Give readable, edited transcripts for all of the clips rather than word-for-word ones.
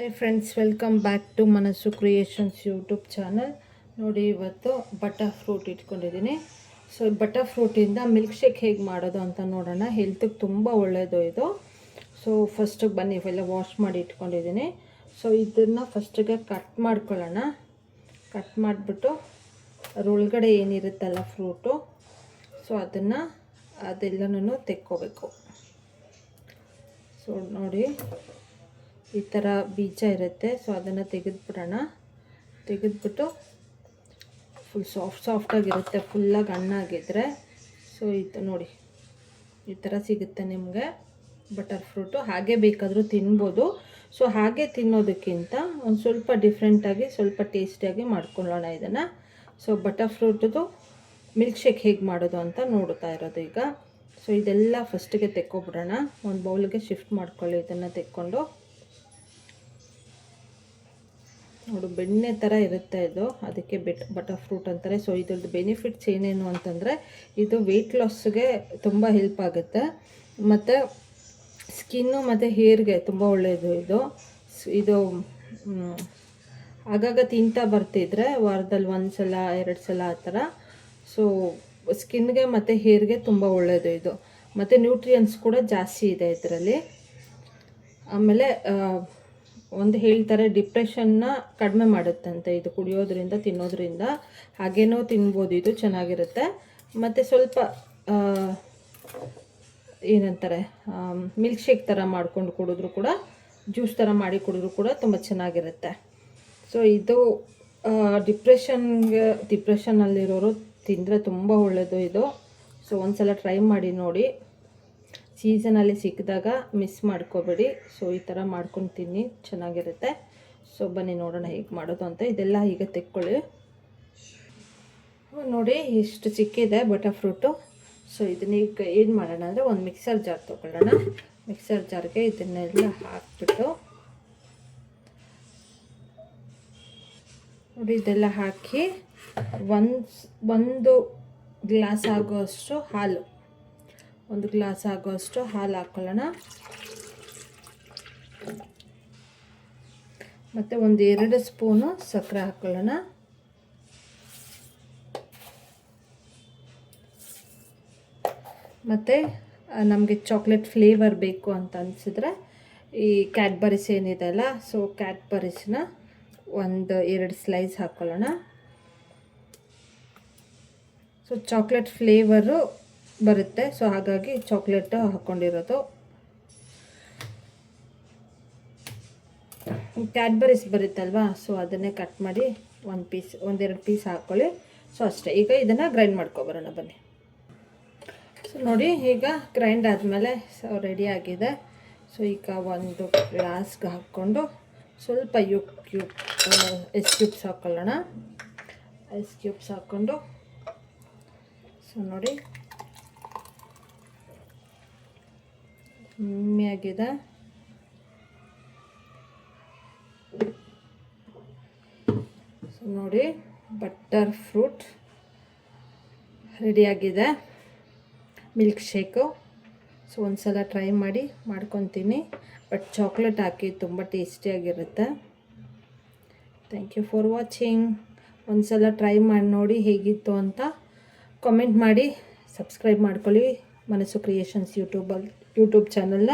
Hi friends, welcome back to Manassu creations YouTube channel. ನೋಡಿ, ಇವತ್ತು butter fruit ಇಟ್ಕೊಂಡಿದ್ದೀನಿ. So ಬಟರ್ ಫ್ರೂಟಿಂದ ಮಿಲ್ಕ್ ಶೇಕ್ ಹೇಗೆ ಮಾಡೋದು ಅಂತ ನೋಡೋಣ. ಹೆಲ್ತಿಗೆ ತುಂಬ ಒಳ್ಳೆಯದು ಇದು. ಸೊ ಫಸ್ಟಿಗೆ ಬನ್ನಿ, ಇವೆಲ್ಲ ವಾಶ್ ಮಾಡಿ ಇಟ್ಕೊಂಡಿದ್ದೀನಿ. ಸೊ ಇದನ್ನು ಫಸ್ಟಿಗೆ ಕಟ್ ಮಾಡ್ಕೊಳ್ಳೋಣ. ಕಟ್ ಮಾಡಿಬಿಟ್ಟು ಅದರೊಳಗಡೆ ಏನಿರುತ್ತಲ್ಲ ಫ್ರೂಟು, ಸೊ ಅದೆಲ್ಲನೂ ತೆಕ್ಕೋಬೇಕು. ಸೊ ನೋಡಿ, ಈ ಥರ ಬೀಜ ಇರುತ್ತೆ. ಸೊ ಅದನ್ನು ತೆಗೆದುಬಿಡೋಣ. ತೆಗೆದುಬಿಟ್ಟು ಫುಲ್ ಸಾಫ್ಟಾಗಿರುತ್ತೆ. ಫುಲ್ಲಾಗಿ ಹಣ್ಣಾಗಿದ್ದರೆ ಸೊ ಇದು ನೋಡಿ, ಈ ಥರ ಸಿಗುತ್ತೆ ನಿಮಗೆ ಬಟರ್ ಫ್ರೂಟು. ಹಾಗೆ ಬೇಕಾದರೂ ತಿನ್ಬೋದು. ಸೊ ಹಾಗೆ ತಿನ್ನೋದಕ್ಕಿಂತ ಒಂದು ಸ್ವಲ್ಪ ಡಿಫ್ರೆಂಟಾಗಿ, ಸ್ವಲ್ಪ ಟೇಸ್ಟಿಯಾಗಿ ಮಾಡ್ಕೊಳ್ಳೋಣ ಇದನ್ನು. ಸೊ ಬಟರ್ ಫ್ರೂಟದು ಮಿಲ್ಕ್ ಶೇಕ್ ಹೇಗೆ ಮಾಡೋದು ಅಂತ ನೋಡ್ತಾ ಇರೋದು ಈಗ. ಸೊ ಇದೆಲ್ಲ ಫಸ್ಟಿಗೆ ತೆಕ್ಕೊಬಿಡೋಣ. ಒಂದು ಬೌಲಿಗೆ ಶಿಫ್ಟ್ ಮಾಡ್ಕೊಳ್ಳಿ. ಇದನ್ನು ತೆಕ್ಕೊಂಡು ನೋಡು, ಬೆಣ್ಣೆ ಥರ ಇರುತ್ತೆ ಇದು, ಅದಕ್ಕೆ ಬಟರ್ ಫ್ರೂಟ್ ಅಂತಾರೆ. ಸೊ ಇದ್ರದ್ದು ಬೆನಿಫಿಟ್ಸ್ ಏನೇನು ಅಂತಂದರೆ, ಇದು ವೆಯ್ಟ್ ಲಾಸ್ಗೆ ತುಂಬ ಹೆಲ್ಪ್ ಆಗುತ್ತೆ, ಮತ್ತು ಸ್ಕಿನ್ನು ಮತ್ತು ಹೇರ್ಗೆ ತುಂಬ ಒಳ್ಳೆಯದು ಇದು. ಆಗಾಗ ತಿಂತಾ ಬರ್ತಿದ್ರೆ ವಾರದಲ್ಲಿ 1 ಸಲ 2 ಸಲ ಆ ಥರ. ಸೊ ಸ್ಕಿನ್ಗೆ ಮತ್ತು ಹೇರ್ಗೆ ತುಂಬ ಒಳ್ಳೆಯದು ಇದು, ಮತ್ತು ನ್ಯೂಟ್ರಿಯನ್ಸ್ ಕೂಡ ಜಾಸ್ತಿ ಇದೆ ಇದರಲ್ಲಿ. ಆಮೇಲೆ ಒಂದು ಹೇಳ್ತಾರೆ, ಡಿಪ್ರೆಷನ್ನ ಕಡಿಮೆ ಮಾಡುತ್ತಂತೆ ಇದು ಕುಡಿಯೋದ್ರಿಂದ, ತಿನ್ನೋದ್ರಿಂದ. ಹಾಗೇನೋ ತಿನ್ಬೋದು, ಇದು ಚೆನ್ನಾಗಿರುತ್ತೆ. ಮತ್ತು ಸ್ವಲ್ಪ ಏನಂತಾರೆ, ಮಿಲ್ಕ್ ಶೇಕ್ ಥರ ಮಾಡ್ಕೊಂಡು ಕುಡಿದ್ರು ಕೂಡ, ಜ್ಯೂಸ್ ಥರ ಮಾಡಿ ಕುಡಿದ್ರು ಕೂಡ ತುಂಬ ಚೆನ್ನಾಗಿರುತ್ತೆ. ಸೊ ಇದು ಡಿಪ್ರೆಷನ್ನಲ್ಲಿರೋರು ತಿಂದರೆ ತುಂಬ ಒಳ್ಳೆಯದು ಇದು. ಸೊ ಒಂದು ಸಲ ಟ್ರೈ ಮಾಡಿ ನೋಡಿ. ಸೀಸನಲ್ಲಿ ಸಿಕ್ಕಿದಾಗ ಮಿಸ್ ಮಾಡ್ಕೋಬೇಡಿ. ಸೊ ಈ ಥರ ಮಾಡ್ಕೊಂಡು ತಿನ್ನಿ, ಚೆನ್ನಾಗಿರುತ್ತೆ. ಸೊ ಬನ್ನಿ ನೋಡೋಣ ಹೇಗೆ ಮಾಡೋದು ಅಂತ. ಇದೆಲ್ಲ ಈಗ ತೆಕ್ಕೊಳ್ಳಿ. ನೋಡಿ, ಎಷ್ಟು ಚಿಕ್ಕಿದೆ ಬಟರ್ ಫ್ರೂಟು. ಸೊ ಇದನ್ನ ಈಗ ಏನು ಮಾಡೋಣ ಅಂದರೆ, ಒಂದು ಮಿಕ್ಸರ್ ಜಾರ್ ತೊಗೊಳ್ಳೋಣ. ಮಿಕ್ಸರ್ ಜಾರ್ಗೆ ಇದನ್ನೆಲ್ಲ ಹಾಕ್ಬಿಟ್ಟು ನೋಡಿ, ಇದೆಲ್ಲ ಹಾಕಿ ಒಂದು ಗ್ಲಾಸ್ ಆಗೋಷ್ಟು ಹಾಲು, 1 ಗ್ಲಾಸ್ ಆಗೋಷ್ಟು ಹಾಲು ಹಾಕ್ಕೊಳ್ಳೋಣ. ಮತ್ತು 1-2 ಸ್ಪೂನು ಸಕ್ಕರೆ ಹಾಕ್ಕೊಳ್ಳೋಣ. ಮತ್ತು ನಮಗೆ ಚಾಕ್ಲೇಟ್ ಫ್ಲೇವರ್ ಬೇಕು ಅಂತ ಅನಿಸಿದ್ರೆ, ಈ ಕ್ಯಾಡ್ಬರೀಸ್ ಏನಿದೆ ಅಲ್ಲ, ಸೊ ಕ್ಯಾಡ್ಬರೀಸ್ನ 1-2 ಸ್ಲೈಸ್ ಹಾಕ್ಕೊಳ್ಳೋಣ. ಸೊ ಚಾಕ್ಲೇಟ್ ಫ್ಲೇವರು ಬರುತ್ತೆ, ಸೊ ಹಾಗಾಗಿ ಚಾಕ್ಲೇಟ್ ಹಾಕ್ಕೊಂಡಿರೋದು. ಕ್ಯಾಡ್ಬರೀಸ್ ಬರುತ್ತಲ್ವಾ, ಸೊ ಅದನ್ನೇ ಕಟ್ ಮಾಡಿ 1-2 ಪೀಸ್ ಹಾಕ್ಕೊಳ್ಳಿ. ಸೊ ಅಷ್ಟೇ. ಈಗ ಇದನ್ನು ಗ್ರೈಂಡ್ ಮಾಡ್ಕೊಬರೋಣ ಬನ್ನಿ. ಸೊ ನೋಡಿ, ಈಗ ಗ್ರೈಂಡ್ ಆದಮೇಲೆ ರೆಡಿ ಆಗಿದೆ. ಸೊ ಈಗ ಒಂದು ಗ್ಲಾಸ್ಗೆ ಹಾಕ್ಕೊಂಡು ಸ್ವಲ್ಪ ಐಸ್ ಕ್ಯೂಬ್ಸ್ ಹಾಕ್ಕೊಳ್ಳೋಣ. ಐಸ್ ಕ್ಯೂಬ್ಸ್ ಹಾಕ್ಕೊಂಡು, ಸೊ ನೋಡಿ ಕಮ್ಮಿಯಾಗಿದೆ. ಸೊ ನೋಡಿ, ಬಟರ್ ಫ್ರೂಟ್ ರೆಡಿಯಾಗಿದೆ, ಮಿಲ್ಕ್ ಶೇಕು. ಸೊ ಒಂದು ಸಲ ಟ್ರೈ ಮಾಡಿ ಮಾಡ್ಕೊತೀನಿ. ಬಟ್ ಚಾಕ್ಲೇಟ್ ಹಾಕಿ ತುಂಬ ಟೇಸ್ಟಿಯಾಗಿರುತ್ತೆ. Thank you for watching. ಒಂದು ಸಲ ಟ್ರೈ ಮಾಡಿ ನೋಡಿ ಹೇಗಿತ್ತು ಅಂತ ಕಾಮೆಂಟ್ ಮಾಡಿ. ಸಬ್ಸ್ಕ್ರೈಬ್ ಮಾಡ್ಕೊಳ್ಳಿ ಮನಸ್ಸು ಕ್ರಿಯೇಷನ್ಸ್ ಯೂಟ್ಯೂಬ್ ಚಾನಲ್ನ.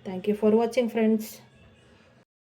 Thank you for watching friends.